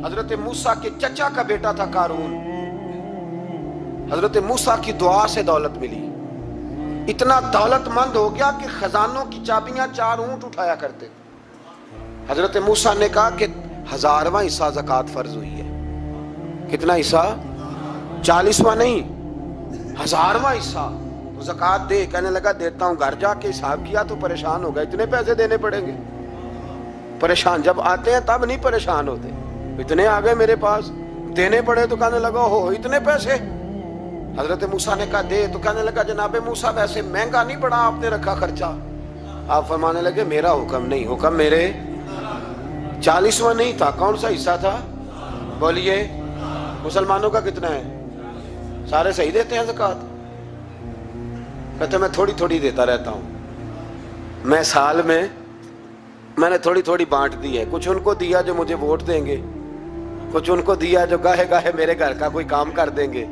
حضرت موسیٰ کے چچا کا بیٹا تھا قارون، حضرت موسیٰ کی دعا سے دولت ملی، اتنا دولت مند ہو گیا کہ خزانوں کی چابیاں 4 اونٹ اٹھایا کرتے۔ حضرت موسیٰ نے کہا کہ 1000واں حصہ زکوٰۃ فرض ہوئی ہے۔ کتنا حصہ؟ 40واں نہیں، 1000واں حصہ تو زکوٰۃ دے۔ کہنے لگا دیتا ہوں۔ گھر جا کے حساب کیا تو پریشان ہو گئے، اتنے پیسے دینے پڑیں گے۔ پریشان جب آتے ہیں تب نہیں پریشان ہوتے، اتنے آ گئے میرے پاس، دینے پڑے تو کہنے لگا ہو اتنے پیسے۔ حضرت موسیٰ نے کہا دے، تو کہنے لگا جناب موسیٰ ویسے مہنگا نہیں پڑا آپ نے رکھا خرچہ؟ آپ فرمانے لگے میرا حکم نہیں، حکم میرے 40واں نہیں تھا۔ کون سا حصہ تھا؟ بولیے مسلمانوں کا کتنا ہے؟ سارے صحیح دیتے ہیں زکوٰۃ؟ کہتے میں تھوڑی تھوڑی دیتا رہتا ہوں، میں سال میں نے تھوڑی تھوڑی بانٹ دی ہے، کچھ ان کو دیا جو مجھے ووٹ دیں گے، کچھ ان کو دیا جو گاہے گاہے میرے گھر کا کوئی کام کر دیں گے۔